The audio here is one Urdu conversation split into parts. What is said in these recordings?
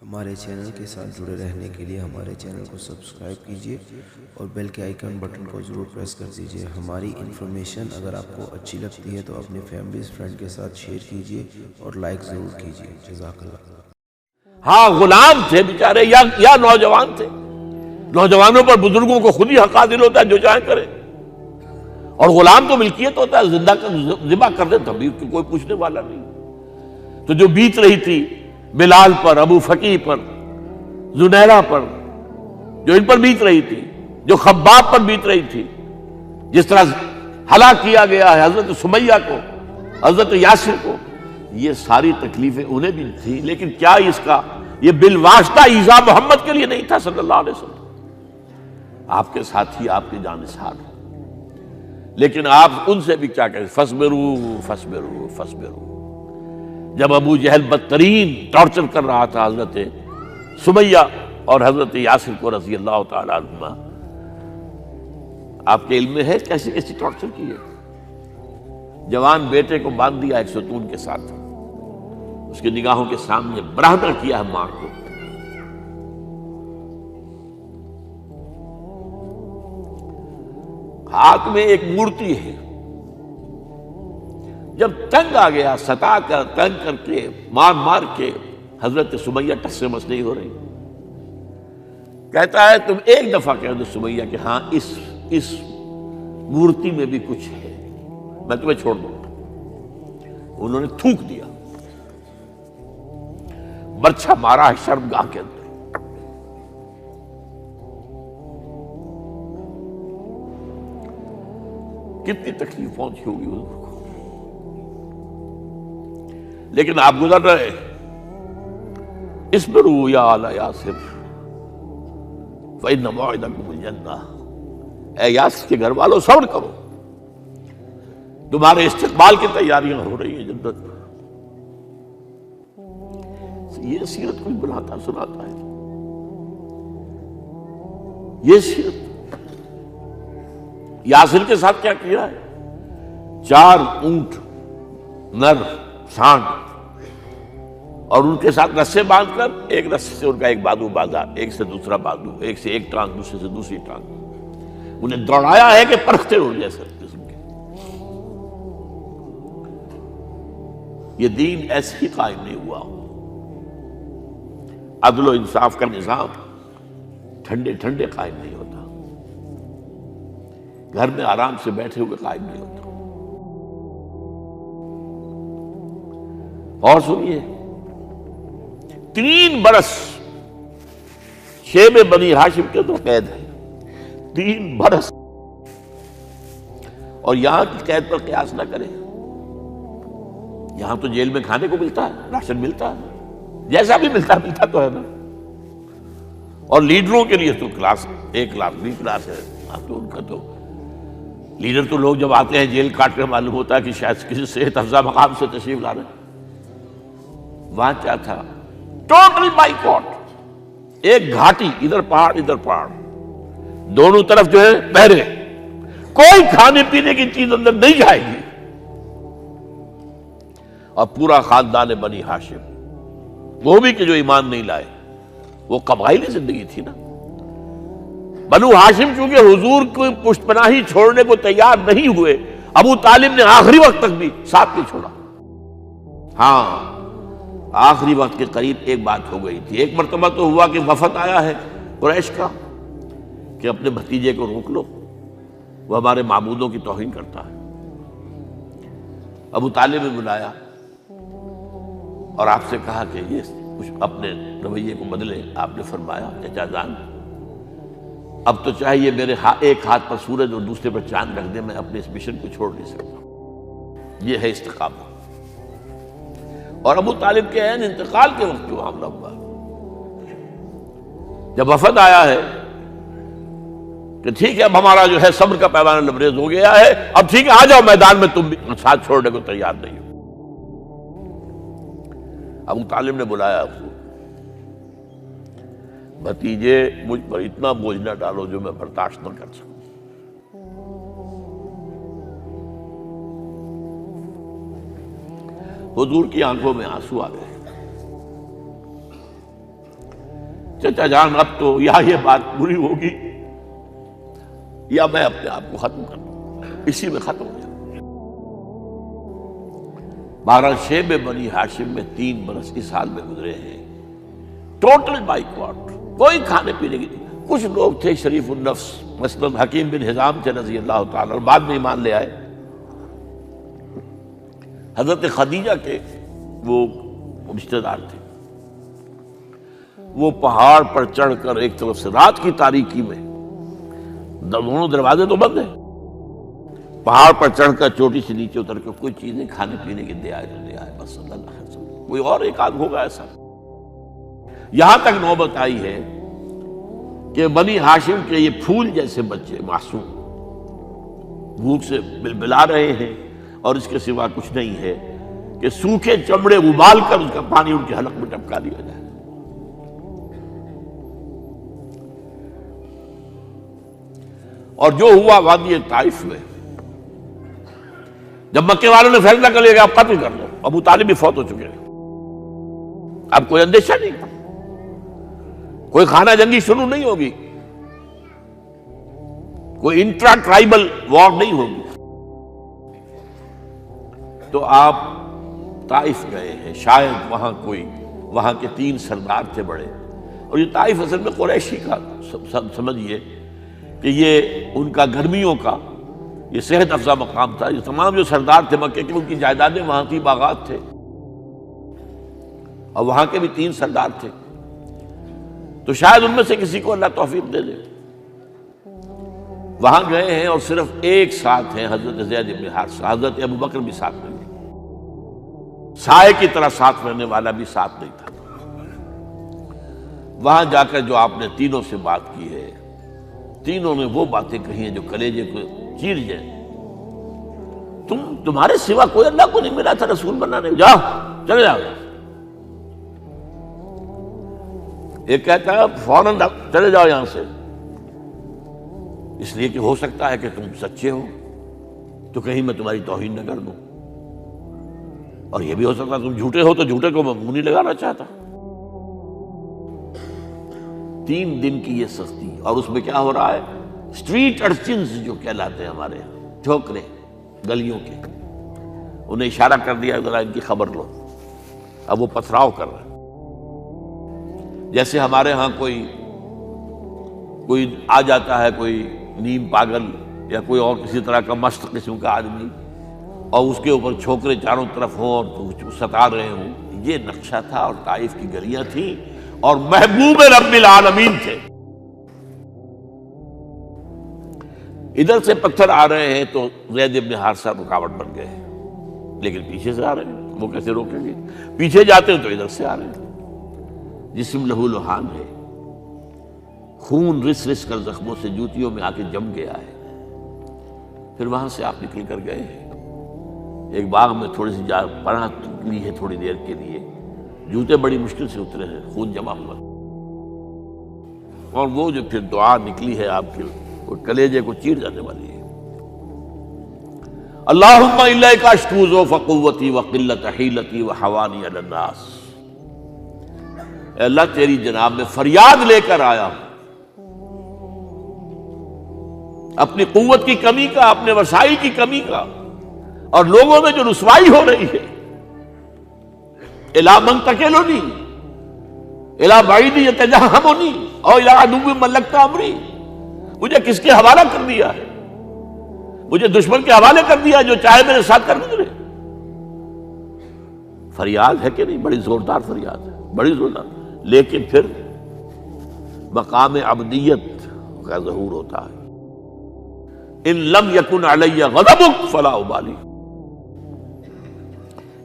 ہمارے چینل کے ساتھ جڑے رہنے کے لیے ہمارے چینل کو سبسکرائب کیجیے اور بیل کے آئیکن بٹن کو ضرور پریس کر دیجیے۔ ہماری انفارمیشن اگر آپ کو اچھی لگتی ہے تو اپنے فیملیز فرینڈ کے ساتھ شیئر کیجیے اور لائک ضرور کیجیے۔ جزاک اللہ۔ ہاں غلام تھے بیچارے یا نوجوان تھے۔ نوجوانوں پر بزرگوں کو خود ہی حق حاصل ہوتا ہے، جو چاہیں کرے، اور غلام تو ملکیت ہوتا ہے، زندہ ذبح کر دے تبھی کوئی پوچھنے والا نہیں۔ تو جو بیت رہی تھی بلال پر، ابو فقی پر، زنیرہ پر، جو ان پر بیت رہی تھی، جو خباب پر بیت رہی تھی، جس طرح ہلاک کیا گیا ہے حضرت سمیہ کو، حضرت یاسر کو، یہ ساری تکلیفیں انہیں بھی تھی، لیکن کیا اس کا یہ بالواسطہ عیسیٰ محمد کے لیے نہیں تھا صلی اللہ علیہ وسلم؟ آپ کے ساتھی، آپ کے جانثار، لیکن آپ ان سے بھی کیا کہیں، فصبروا فصبروا فصبروا۔ جب ابو جہل بدترین ٹارچر کر رہا تھا حضرت سمیہ اور حضرت یاسر کو رضی اللہ تعالیٰ عنہما، آپ کے علم میں ہے کیسی کیسی ٹارچر کی ہے؟ جوان بیٹے کو باندھ دیا ایک ستون کے ساتھ، اس کی نگاہوں کے سامنے برہنہ کیا ہے ماں کو، ہاتھ میں ایک مورتی ہے، جب تنگ آ گیا، ستا کر تنگ کر کے مار مار کے حضرت سمیہ ٹس سے مس نہیں ہو رہی، کہتا ہے تم ایک دفعہ کہہ دو سمیہ کہ ہاں اس مورتی میں بھی کچھ ہے، میں تمہیں چھوڑ دوں۔ انہوں نے تھوک دیا، برچھا مارا ہے شرمگاہ کے اندر۔ کتنی تکلیف پہنچی ہوگی حضور کو، لیکن آپ گزر رہے، اصبروا یا آل یاسر فإن موعدکم الجنہ، اے یاسر کے گھر والوں صبر کرو، تمہارے استقبال کی تیاریاں ہو رہی ہیں جنت میں۔ یہ سیرت کوئی بناتا سناتا ہے؟ یہ سیرت یاسر کے ساتھ کیا کیا ہے؟ 4 اونٹ نر سانڈ، اور ان کے ساتھ رسے باندھ کر ایک رسے سے ان کا ایک بازو باندھا، ایک سے دوسرا بازو، ایک سے ایک ٹانگ، دوسرے سے دوسری ٹانگ، انہیں دوڑایا ہے کہ پرکھتے ہو جیسے قسم کے۔ یہ دین ایسے ہی قائم نہیں ہوا۔ عدل و انصاف کا نظام ٹھنڈے ٹھنڈے قائم نہیں ہوتا، گھر میں آرام سے بیٹھے ہوئے قائم نہیں ہوتا۔ اور سنیے، 3 برس شیب بنی ہاشم کے تو قید ہے، 3 برس، اور یہاں کی قید پر قیاس نہ کریں۔ یہاں تو جیل میں کھانے کو ملتا ہے، راشن ملتا ہے، جیسا بھی ملتا تو ہے نا، اور لیڈروں کے لیے تو class A class B class ہے، تو ان کا تو لیڈر تو لوگ جب آتے ہیں جیل کاٹ کر معلوم ہوتا ہے کہ شاید کسی صحت افزا مقام سے تشریف لا رہے ہیں۔ وہاں کیا تھا؟ ٹوٹل بائیکاٹ، ایک گھاٹی، ادھر پہاڑ ادھر پہاڑ، دونوں طرف جو ہے پہرے، کوئی کھانے پینے کی چیز اندر نہیں جائے گی، اور پورا خاندان بنی ہاشم، وہ بھی کہ جو ایمان نہیں لائے، وہ قبائلی زندگی تھی نا۔ بنو ہاشم چونکہ حضور کو پشت پناہی چھوڑنے کو تیار نہیں ہوئے، ابو طالب نے آخری وقت تک بھی ساتھ نہیں چھوڑا۔ ہاں، آخری وقت کے قریب ایک بات ہو گئی تھی، ایک مرتبہ تو ہوا کہ وفد آیا ہے قریش کا کہ اپنے بھتیجے کو روک لو، وہ ہمارے معبودوں کی توہین کرتا ہے۔ ابو طالب نے بلایا اور آپ سے کہا کہ یہ کچھ اپنے رویے کو بدلے۔ آپ نے فرمایا چچا جان، اب تو چاہیے میرے ایک ہاتھ پر سورج اور دوسرے پر چاند رکھ دے، میں اپنے اس مشن کو چھوڑ نہیں سکتا۔ یہ ہے استقامت۔ اور ابو طالب کے عین انتقال کے وقت جو معاملہ ہوا، جب وفد آیا ہے کہ ٹھیک ہے اب ہمارا جو ہے صبر کا پیمانہ لبریز ہو گیا ہے، اب ٹھیک ہے آ جاؤ میدان میں، تم بھی ساتھ چھوڑنے کو تیار نہیں ہو۔ ابو طالب نے بلایا اس کو، بھتیجے مجھ پر اتنا بوجھ نہ ڈالو جو میں برداشت نہ کر سکوں۔ حضور کی آنکھوں میں آنسو آ گئے۔ چچا جان اب تو یا یہ بات پوری ہوگی یا میں اپنے آپ کو ختم کر دوں، اسی میں ختم ہو جاؤں۔ بہرحال شیب بنی ہاشم میں 3 برس اس حال میں گزرے ہیں، ٹوٹل بائیکاٹ، کوئی کھانے پینے کی نہیں۔ کچھ لوگ تھے شریف النفس، مثلا حکیم بن حزام تھے رضی اللہ تعالیٰ، اور بعد میں ایمان لے آئے۔ حضرت خدیجہ کے وہ رشتے دار تھے، وہ پہاڑ پر چڑھ کر ایک طرف سے رات کی تاریکی میں، دونوں دروازے تو بند ہیں، پہاڑ پر چڑھ کر چوٹی سے نیچے اتر کے کوئی چیزیں کھانے پینے کی دے آئے تو دے آئے، بس صلی اللہ علیہ وسلم۔ کوئی اور ایک آدھ ہوگا ایسا۔ یہاں تک نوبت آئی ہے کہ بنی ہاشم کے یہ پھول جیسے بچے معصوم بھوک سے بلبلا رہے ہیں، اور اس کے سوا کچھ نہیں ہے کہ سوکھے چمڑے ابال کر اس کا پانی ان کے حلق میں ٹپکا دیا جائے۔ اور جو ہوا وادی طائف میں، جب مکے والوں نے فیصلہ کر لیا کہ آپ قتل کر دو، ابو طالب بھی فوت ہو چکے ہیں، اب کوئی اندیشہ نہیں، کوئی خانہ جنگی شروع نہیں ہوگی، کوئی انٹرا ٹرائبل وار نہیں ہوگی، تو آپ طائف گئے ہیں۔ شاید وہاں کے 3 سردار تھے بڑے، اور یہ طائف اصل میں قریشی کا سمجھیے کہ یہ ان کا گرمیوں کا یہ صحت افزا مقام تھا۔ یہ تمام جو سردار تھے مکے کے، ان کی جائیدادیں وہاں کی باغات تھے، اور وہاں کے بھی 3 سردار تھے، تو شاید ان میں سے کسی کو اللہ توفیق دے دے۔ وہاں گئے ہیں اور صرف ایک ساتھ ہیں، حضرت زید بن حارثہ، حضرت ابو بکر بھی ساتھ نہیں، سائے کی طرح ساتھ رہنے والا بھی ساتھ نہیں تھا۔ وہاں جا کر جو آپ نے تینوں سے بات کی ہے، تینوں نے وہ باتیں کہی ہیں جو کلیجے کو چیر جائیں۔ تمہارے سوا کوئی اللہ کو نہیں ملا تھا رسول بنانے، جاؤ چلے جاؤ۔ ایک کہتا ہے فوراً چلے جاؤ یہاں سے، اس لیے کہ ہو سکتا ہے کہ تم سچے ہو تو کہیں میں تمہاری توہین نہ کر دوں، اور یہ بھی ہو سکتا ہے تم جھوٹے ہو تو جھوٹے کو میں منہ نہیں لگانا چاہتا۔ 3 دن کی یہ سختی، اور اس میں کیا ہو رہا ہے، اسٹریٹ ارچنز جو کہلاتے ہیں ہمارے یہاں، ٹھوکرے گلیوں کے، انہیں اشارہ کر دیا ذرا ان کی خبر لو، اب وہ پتھراؤ کر رہے ہیں۔ جیسے ہمارے ہاں کوئی آ جاتا ہے، کوئی نیم پاگل یا کوئی اور کسی طرح کا مست قسم کا آدمی، اور اس کے اوپر چھوکرے چاروں طرف ہوں اور ستا رہے ہوں، یہ نقشہ تھا، اور طائف کی گلیاں تھیں، اور محبوب رب العالمین تھے۔ ادھر سے پتھر آ رہے ہیں تو زید بن حارثہ رکاوٹ بن گئے، لیکن پیچھے سے آ رہے ہیں، وہ کیسے روکیں گے؟ پیچھے جاتے ہیں تو ادھر سے آ رہے ہیں۔ جسم لہو لہان ہے، خون رس رس کر زخموں سے جوتیوں میں آ کے جم گیا ہے۔ پھر وہاں سے آپ نکل کر گئے ہیں، ایک باغ میں تھوڑی سی پناہ لی ہے تھوڑی دیر کے لیے، جوتے بڑی مشکل سے اترے ہیں، خون جمع ہوا، اور وہ جو پھر دعا نکلی ہے آپ کے، وہ کلیجے کو چیر جانے والی ہے۔ اللہم الیک اشکو ضعف قوتی وقلت حیلتی وحوانی علی الناس، اے اللہ تیری جناب میں فریاد لے کر آیا ہوں، اپنی قوت کی کمی کا، اپنے وسائل کی کمی کا، اور لوگوں میں جو رسوائی ہو رہی ہے، الی من تکلنی الی بعید یتجہمنی او الی عدو ملکت امری، مجھے کس کے حوالہ کر دیا ہے، مجھے دشمن کے حوالے کر دیا جو چاہے میرے ساتھ کر گزرے۔ فریاد ہے کہ نہیں؟ بڑی زوردار فریاد ہے، بڑی زوردار، لیکن پھر مقام عبدیت کا ظہور ہوتا ہے۔ ان لم یکن علی غضبک فلا ابالی،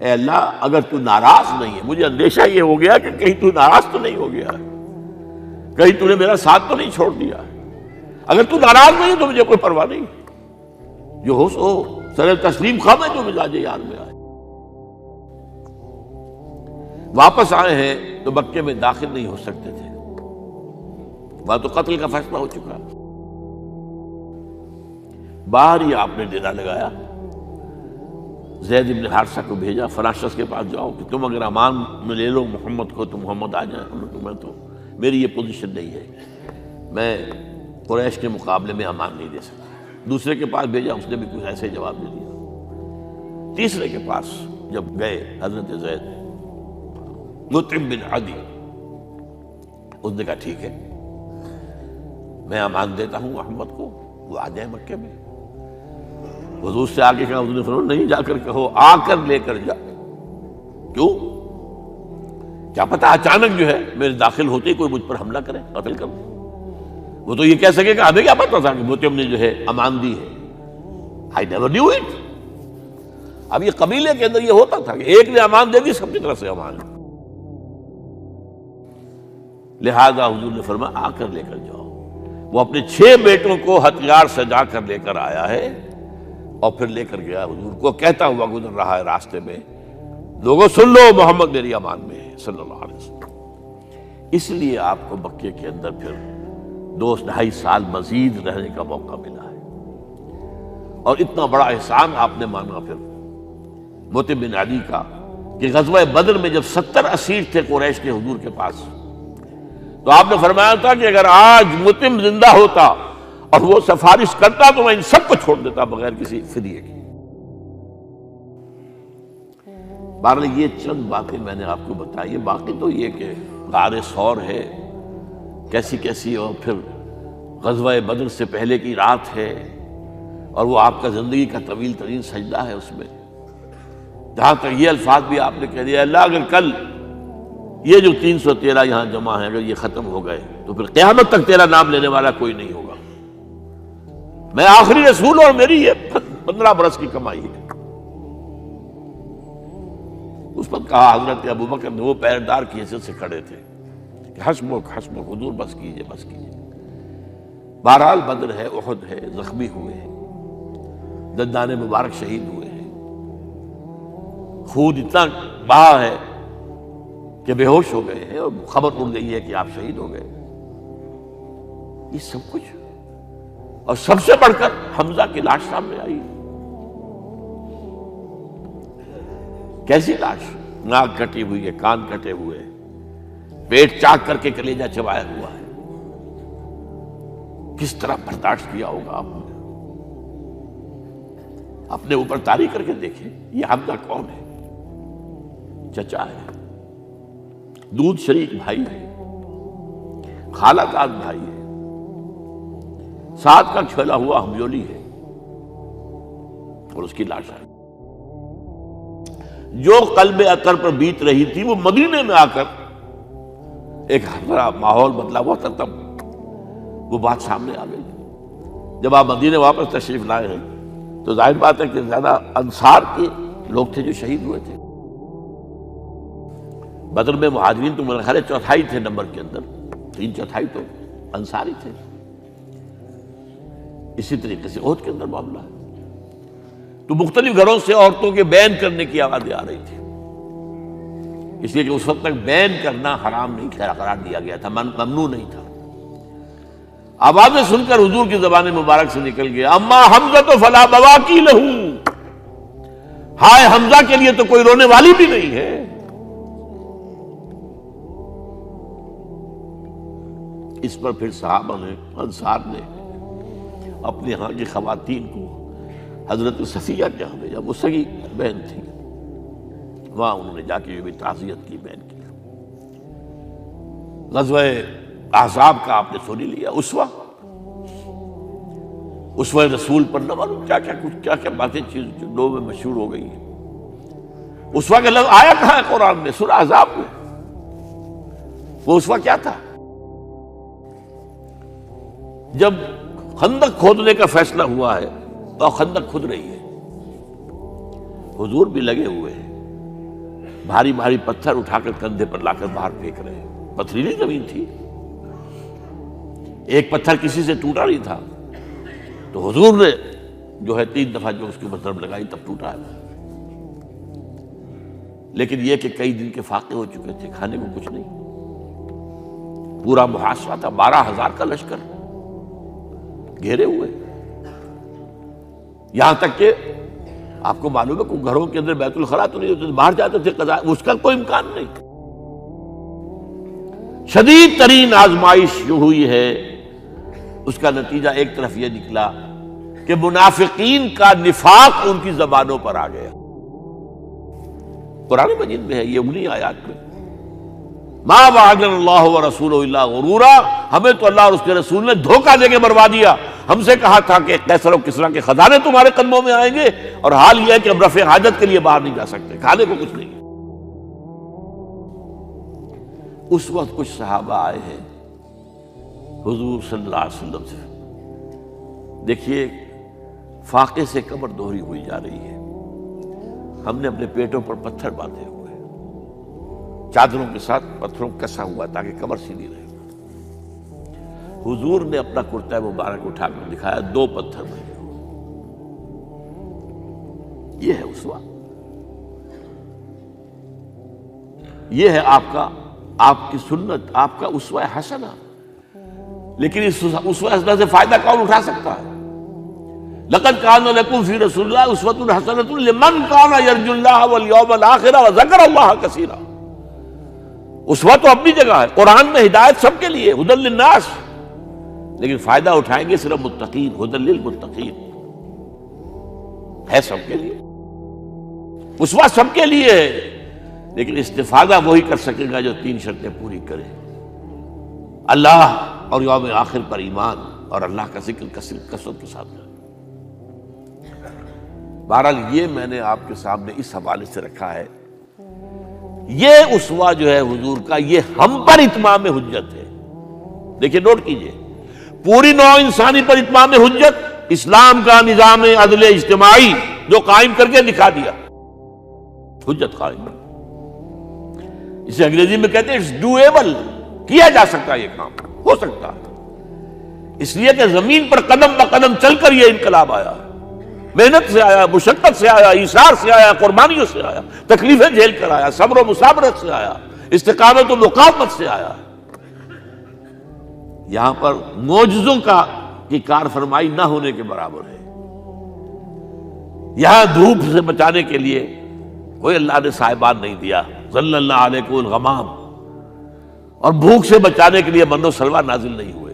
اے اللہ اگر تو ناراض نہیں ہے، مجھے اندیشہ یہ ہو گیا کہ کہیں تو ناراض تو نہیں ہو گیا ہے، کہیں تو نے میرا ساتھ تو نہیں چھوڑ دیا ہے۔ اگر تو ناراض نہیں تو مجھے کوئی پرواہ نہیں، جو ہو سو سر تسلیم خواہ میں جو مزاج یار میں آئے۔ واپس آئے ہیں تو مکے میں داخل نہیں ہو سکتے تھے، وہاں تو قتل کا فیصلہ ہو چکا۔ باہر ہی آپ نے ڈیرا لگایا، زید بن حارثہ کو بھیجا، فلاں شخص کے پاس جاؤ کہ تم اگر امان میں لے لو محمد کو تو محمد آ جائیں، تمہیں تو میری یہ پوزیشن نہیں ہے، میں قریش کے مقابلے میں امان نہیں دے سکتا۔ دوسرے کے پاس بھیجا، اس نے بھی کچھ ایسے جواب دے دیا۔ تیسرے کے پاس جب گئے حضرت زید، مطعم بن عدی، اس نے کہا ٹھیک ہے میں امان دیتا ہوں محمد کو، وہ آ جائے مکے میں۔ حضور سے آگے کہا، حضور نے فرمایا نہیں، جا کر کہو آ کر لے کر جا۔ کیوں؟ کیا پتا اچانک جو ہے میرے داخل ہوتے ہی کوئی مجھ پر حملہ کرے، قتل کرے۔ وہ تو یہ کہہ سکے کہ ہمیں کیا پتا تھا کہ مطعم نے جو ہے امان دی ہے، I never knew it۔ اب یہ قبیلے کے اندر یہ ہوتا تھا کہ ایک نے امان دے دی، سب کی طرف سے امان۔ لہذا حضور نے فرمایا آ کر لے کر جاؤ۔ وہ اپنے 6 بیٹوں کو ہتھیار سجا کر لے کر آیا ہے، اور پھر لے کر گیا حضور کو، کہتا ہوا گزر رہا ہے راستے میں، لوگوں سن لو محمد میری امان میں ہے صلی اللہ علیہ وسلم۔ اس لیے آپ کو مکے کے اندر پھر 2-2.5 سال مزید رہنے کا موقع ملا ہے، اور اتنا بڑا احسان آپ نے مانا پھر مطعم بن عدی کا کہ غزوہ بدر میں جب 70 اسیر تھے قریش کے حضور کے پاس، تو آپ نے فرمایا تھا کہ اگر آج مطعم زندہ ہوتا اور وہ سفارش کرتا تو میں ان سب کو چھوڑ دیتا بغیر کسی فدیے کے۔ بہرحال یہ چند باتیں میں نے آپ کو بتائی ہے، باقی تو یہ کہ غار ثور ہے کیسی کیسی، اور پھر غزوہ بدر سے پہلے کی رات ہے، اور وہ آپ کا زندگی کا طویل ترین سجدہ ہے اس میں، جہاں تک یہ الفاظ بھی آپ نے کہہ دیا اللہ اگر کل یہ جو 313 یہاں جمع ہیں اگر یہ ختم ہو گئے تو پھر قیامت تک تیرا نام لینے والا کوئی نہیں ہوگا، میں آخری رسول اور میری یہ 15 برس کی کمائی ہے۔ اس پر کہا حضرت ابوبکر نے، وہ پیردار کی حیثیت سے کھڑے تھے، کہ حسبک حسبک حضور بس کیجئے بس کیجئے۔ بہرحال بدر ہے، احد ہے، زخمی ہوئے ہیں، دندان مبارک شہید ہوئے ہیں، خون اتنا بہا ہے کہ بے ہوش ہو گئے ہیں، اور خبر اڑ گئی ہے کہ آپ شہید ہو گئے۔ یہ سب کچھ، اور سب سے بڑھ کر حمزہ کی لاش سامنے آئی۔ کیسی لاش؟ ناک کٹی ہوئی ہے، کان کٹے ہوئے، پیٹ چاک کر کے کلیجہ چبایا ہوا ہے۔ کس طرح برداشت کیا ہوگا آپ نے؟ اپنے اوپر طاری کر کے دیکھیں، یہ حمزہ کون ہے؟ چچا ہے، دودھ شریک بھائی ہے، خالہ داد بھائی ہے، ساتھ کا کھیلا ہوا ہمجولی ہے، اور اس کی لاش ہے۔ جو قلب اطہر پر بیت رہی تھی وہ مدینے میں آ کر ایک بڑا ماحول بدلا ہوا تھا، تب وہ بات سامنے آ گئی۔ جب آپ مدینے واپس تشریف لائے ہیں تو ظاہر بات ہے کہ زیادہ انصار کے لوگ تھے جو شہید ہوئے تھے۔ بدر میں مہاجرین تو میرے خیال 4تھائی تھے نمبر کے اندر، 3/4 تو انصاری تھے۔ اسی طریقے سے احد کے اندر معاملہ ہے، تو مختلف گھروں سے عورتوں کے بین کرنے کی آوازیں آ رہی تھی، اس لیے کہ اس وقت تک بین کرنا حرام نہیں قرار دیا گیا تھا، ممنوع نہیں تھا۔ آوازیں سن کر حضور کی زبان مبارک سے نکل گیا اما حمزہ تو فلا بواکی لہو، ہائے حمزہ کے لیے تو کوئی رونے والی بھی نہیں ہے۔ اس پر پھر صحابہ نے، انصار نے اپنے ہاں کی خواتین کو حضرت صفیہ کے یہاں بھیجا، وہ سگی بہن تھی، وہاں انہوں نے جا کے بھی تعزیت کی بہن کی۔ غزوہ احزاب کا آپ نے سنی لیا، اسوہ رسول پر نہ معلوم کیا کیا باتیں چیز لوگوں میں مشہور ہو گئی ہیں۔ اسوہ کا لفظ آیا کہاں ہے قرآن میں؟ سورہ احزاب میں۔ وہ اسوہ کیا تھا؟ جب خندق کھودنے کا فیصلہ ہوا ہے تو خندق کھود رہی ہے، حضور بھی لگے ہوئے ہیں، بھاری بھاری پتھر اٹھا کر کندھے پر لا کر باہر پھینک رہے ہیں، پتھریلی زمین تھی، ایک پتھر کسی سے ٹوٹا نہیں تھا، تو حضور نے جو ہے 3 دفعہ جو اس کے اوپر ضرب لگائی تب ٹوٹا ہے۔ لیکن یہ کہ کئی دن کے فاقے ہو چکے تھے، کھانے کو کچھ نہیں، پورا محاصرہ تھا، 12,000 کا لشکر گھیرے ہوئے، یہاں تک کہ آپ کو معلوم ہے کہ گھروں کے اندر بیت الخلا تو نہیں ہوتے، باہر جاتے تھے قضاء، اس کا کوئی امکان نہیں۔ شدید ترین آزمائش جو ہوئی ہے اس کا نتیجہ ایک طرف یہ نکلا کہ منافقین کا نفاق ان کی زبانوں پر آ گیا. قرآن مجید میں ہے یہ انہی آیات میں، ما وعدنا اللہ ورسولہ الا غرورا، ہمیں تو اللہ اور اس کے رسول نے دھوکہ دے کے مروا دیا. ہم سے کہا تھا کہ قیصر و کسریٰ کے خزانے تمہارے قدموں میں آئیں گے، اور حال یہ ہے کہ ہم رفع حاجت کے لیے باہر نہیں جا سکتے، کھانے کو کچھ نہیں. اس وقت کچھ صحابہ آئے ہیں حضور صلی اللہ علیہ وسلم سے، دیکھیے فاقے سے کمر دوہری ہوئی جا رہی ہے، ہم نے اپنے پیٹوں پر پتھر باندھے ہوئے، چادروں کے ساتھ پتھروں کسا ہوا تاکہ کمر سیدھی رہے. حضور نے اپنا کرتا مبارک اٹھا کر دکھایا، 2 پتھر بنے. یہ ہے اسوہ، یہ ہے آپ کی سنت، آپ کا اسوہ حسنہ. لیکن اس اسوہ حسنہ سے فائدہ کون اٹھا سکتا ہے؟ لقد کان لکم فی رسول اللہ اسوۃ حسنۃ لمن کان یرجو اللہ والیوم الآخر وذکر اللہ کثیرا. اسوہ تو اپنی جگہ ہے، قرآن میں ہدایت سب کے لیے، ھدی للناس، لیکن فائدہ اٹھائیں گے صرف متقین، ھدی للمتقین ہے سب کے لیے. اسوہ سب کے لیے ہے، لیکن استفادہ وہی کر سکے گا جو 3 شرطیں پوری کرے: اللہ اور یوم آخر پر ایمان، اور اللہ کا ذکر کثرت کے ساتھ. بہرحال یہ میں نے آپ کے سامنے اس حوالے سے رکھا ہے. یہ اسوہ جو ہے حضور کا، یہ ہم پر اتمام حجت ہے. دیکھیے نوٹ کیجئے، پوری نوع انسانی پر اتمام حجت، اسلام کا نظام عدل اجتماعی جو قائم کر کے دکھا دیا، حجت قائم. اسے انگریزی میں کہتے ہیں اٹس ڈویبل، کیا جا سکتا ہے، یہ کام ہو سکتا ہے. اس لیے کہ زمین پر قدم بقدم چل کر یہ انقلاب آیا، محنت سے آیا، مشقت سے آیا، ایثار سے آیا، قربانیوں سے آیا، تکلیفیں جھیل کر آیا، صبر و مصابرت سے آیا، استقامت و مقاومت سے آیا. یہاں پر معجزوں کی کار فرمائی نہ ہونے کے برابر ہے. یہاں دھوپ سے بچانے کے لیے کوئی اللہ نے صاحبان نہیں دیا، ظل اللہ علیکم الغمام، اور بھوک سے بچانے کے لیے من و سلوہ نازل نہیں ہوئے.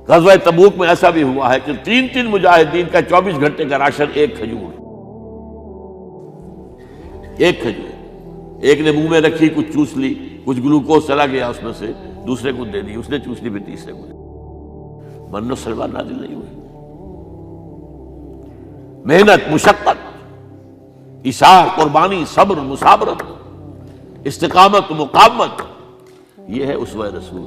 غزوہ تبوک میں ایسا بھی ہوا ہے کہ 3 مجاہدین کا 24 گھنٹے کا راشن ایک کھجور، ایک نے منہ میں رکھی، کچھ چوس لی، کچھ گلوکوز چلا گیا اس میں سے، دوسرے کو دے دی، اس نے چوس لی، بھی تیسرے کو دے دی. من و سلوہ نازل نہیں ہوئے. محنت، مشقت، ایثار، قربانی، صبر، مصابرت، استقامت، مقاومت، یہ ہے اسوہ رسول.